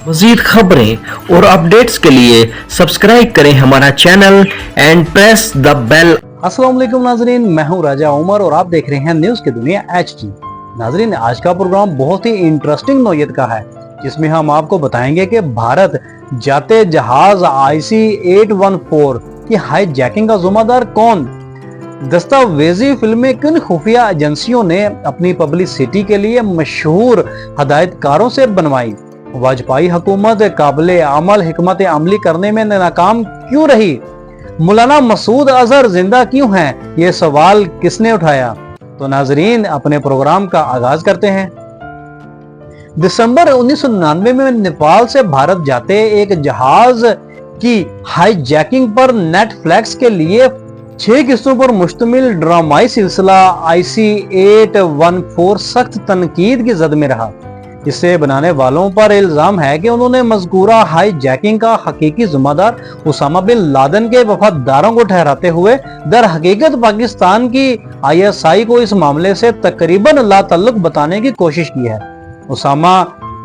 मज़ीद खबरें और अपडेट्स के लिए सब्सक्राइब करें हमारा channel and press the bell. अस्सलाम वालेकुम नाजरीन, मैं हूं राजा उमर और आप देख रहे हैं न्यूज़ की दुनिया HD। नाजरीन, आज का प्रोग्राम बहुत ही इंटरेस्टिंग नौयत का है, जिसमें हम आपको बताएंगे कि भारत जाते जहाज IC-814 की हाईजैकिंग का जिम्मेदार कौन, दस्तावेजी फिल्में किन खुफिया एजेंसियों ने अपनी पब्लिसिटी के लिए मशहूर हदायतकारों से बनवाई, वाजपेयी हुकूमत काबिले अमल हिकमत अमली करने में नाकाम क्यों रही, मौलाना मसूद अजहर जिंदा क्यों हैं, ये सवाल किसने उठाया। तो नाजरीन, अपने प्रोग्राम का आगाज करते हैं। दिसंबर 1999 में नेपाल से भारत जाते एक जहाज की हाईजैकिंग पर नेटफ्लिक्स के लिए 6 किस्तों पर मुश्तमिल ड्रामाई सिलसिला IC-814 सख्त तनकीद की जद में रहा। इसे बनाने वालों पर इल्जाम है कि उन्होंने मज़कूरा हाईजैकिंग का हकीकी जिम्मेदार उसामा बिन लादेन के वफादारों को ठहराते हुए दर हकीकत पाकिस्तान की ISI को इस मामले से तकरीबन लाताल्लुक बताने की कोशिश की है। उसामा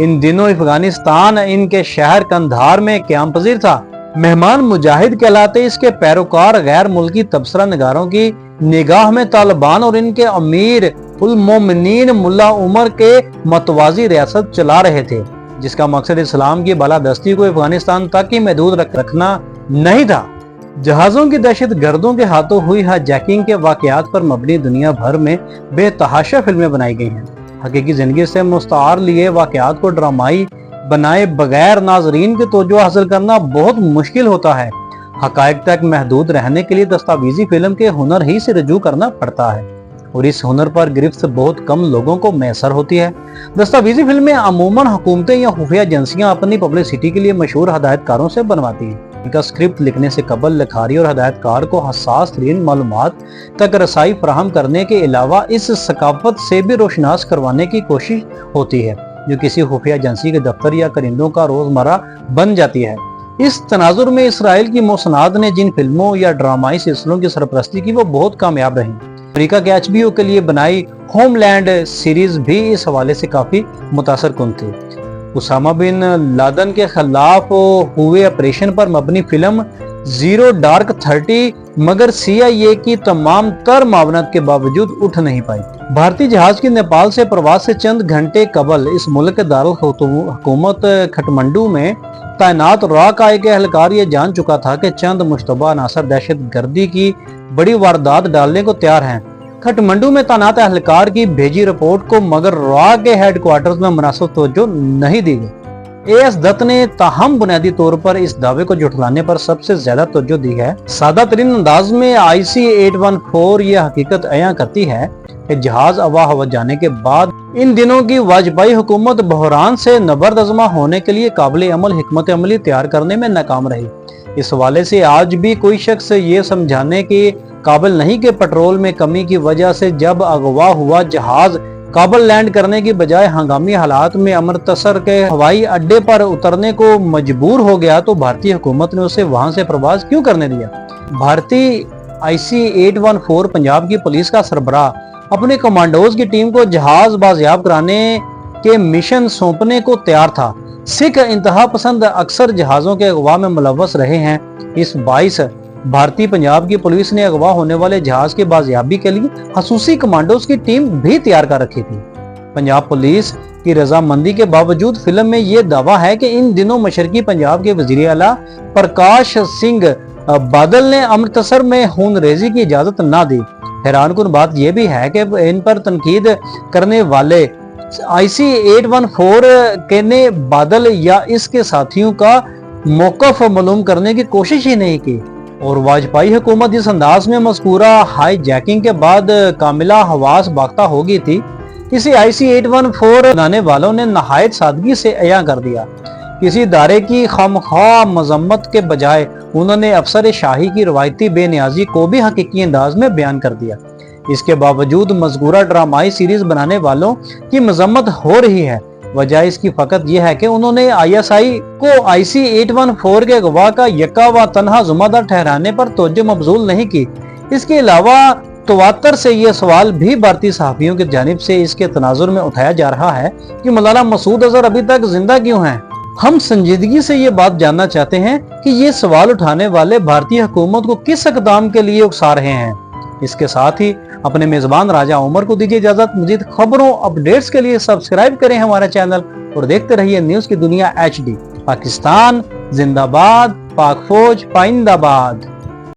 इन दिनों अफगानिस्तान इनके शहर कंधार में क़याम पजीर था। मेहमान मुजाहिद कहलाते इसके पैरोकार गैर मुल्की तबसरा निगारों की निगाह में तालिबान और इनके अमीर उल मोमिनीन मुल्ला उमर के मतवाजी रियासत चला रहे थे, जिसका मकसद इस्लाम की बालादस्ती को अफगानिस्तान तक ही महदूद रखना नहीं था। जहाजों की दहशत गर्दों के हाथों हुई हाईजैकिंग के वाकयात पर मबनी दुनिया भर में बेतहाशा फिल्में बनाई गई हैं। हकीकी जिंदगी से मुस्तार लिए वाकयात को ड्रामाई बनाए बगैर नाजरीन की तवज्जो हासिल करना बहुत मुश्किल होता है। हकायक तक महदूद रहने के लिए दस्तावेजी फिल्म के हुनर ही से रजू करना पड़ता है, और इस हुनर पर गिरफ्त बहुत कम लोगों को मैसर होती है। दस्तावेजी फिल्में अमूमन हुकूमतें या खुफिया एजेंसियां अपनी पब्लिसिटी के लिए मशहूर हदायतकारों से बनवाती हैं। इनका स्क्रिप्ट लिखने से कबल लिखारी और हदायतकार को हसास तरीन मालूमात तक रसाई फराहम करने के अलावा इस सकाफत से भी रोशनास करवाने की कोशिश होती है, जो किसी खुफिया एजेंसी के दफ्तर या करिंदों का रोजमर्रा बन जाती है। इस तनाजुर में इसराइल की मोसनाद ने जिन फिल्मों या ड्रामाई सिलसिलों की सरपरस्ती की वो बहुत कामयाब रही। अमेरिका के HBO के लिए बनाई होमलैंड सीरीज भी इस हवाले से काफी मुतासर कुन थी। उसामा बिन लादेन के खिलाफ हुए ऑपरेशन पर मबनी फिल्म जीरो डार्क 30 मगर CIA की तमाम तर मावनत के बावजूद उठ नहीं पाई। भारतीय जहाज की नेपाल से प्रवास से चंद घंटे कबल इस मुल्क के दारुल हुकूमत खटमंडू में तैनात राकाई के एहलकार ये जान चुका था कि चंद मुश्तबा अनासर दहशत गर्दी की बड़ी वारदात डालने को तैयार हैं। खटमंडू में तैनात एहलकार की भेजी रिपोर्ट को मगर रा के हेडक्वार्टर्स में मुनासिब तवज्जो नहीं दी गई। AS दत्त ने ताहम बुनियादी तौर पर इस दावे को जुटलाने पर सबसे ज्यादा तवज्जो दी है। सादा तरीन अंदाज में IC-814 ये हकीकत अयां करती है कि जहाज हवा हवा जाने के बाद इन दिनों की वाजपेयी हुकूमत बहरान से नबरदज़मा होने के लिए काबिल अमल हिकमत अमली तैयार करने में नाकाम रही। इस हवाले से आज भी कोई शख्स ये समझाने के काबिल नहीं कि पेट्रोल में कमी की वजह से जब अगवा हुआ जहाज काबुल लैंड करने की बजाय हंगामी हालात में अमृतसर के हवाई अड्डे पर उतरने को मजबूर हो गया, तो भारतीय हुकूमत ने उसे वहां से प्रवास क्यों करने दिया। भारतीय IC-814 पंजाब की पुलिस का सरबराह अपने कमांडोज की टीम को जहाज बाजियाब कराने के मिशन सौंपने को तैयार था। सिख इंतहा पसंद अक्सर जहाजों के अगवा में मुलव्वस रहे हैं। इस बाइस भारतीय पंजाब की पुलिस ने अगवा होने वाले जहाज की बाजियाबी के लिए खसूसी कमांडोज की टीम भी तैयार कर रखी थी। पंजाब पुलिस की रजामंदी के बावजूद फिल्म में यह दावा है कि इन दिनों मशरकी पंजाब के वजीर आला प्रकाश सिंह बादल ने अमृतसर में खूनरेजी की इजाजत न दी। हैरानकुन बात यह भी है कि इन पर तनकीद करने वाले IC-814 के ने बादल या इसके साथियों का मौकफ मालूम करने की कोशिश ही नहीं की, और वाजपेयी हुकूमत इस अंदाज में मज़कूरा हाईजैकिंग के बाद कामिला हवास बाख्ता हो गई थी। इसे IC-814 बनाने वालों ने नहायत सादगी से अयां कर दिया। किसी इदारे की खामख्वाह मजम्मत के बजाय उन्होंने अफसर शाही की रवायती बेनियाजी को भी हकीकी अंदाज में बयान कर दिया। इसके बावजूद मज़कूरा ड्रामाई सीरीज बनाने वालों की मजम्मत हो रही है। वजह इसकी फकत यह है कि उन्होंने ISI को IC-814 के अगवा का यका व तनहा जुम्मेदार ठहराने पर तवज्जो मबजूल नहीं की। इसके अलावा तवातर से यह सवाल भी भारतीय सहाफियों की जानिब से इसके तनाजुर में उठाया जा रहा है कि मौलाना मसूद अजहर अभी तक जिंदा क्यों हैं। हम संजीदगी से ये बात जानना चाहते हैं कि ये सवाल उठाने वाले भारतीय हुकूमत को किस इक़दाम के लिए उकसा रहे हैं। इसके साथ ही अपने मेजबान राजा उमर को दीजिए इजाजत। मजीद खबरों अपडेट्स के लिए सब्सक्राइब करें हमारा चैनल और देखते रहिए न्यूज़ की दुनिया HD। पाकिस्तान जिंदाबाद, पाक फौज पाइंदाबाद।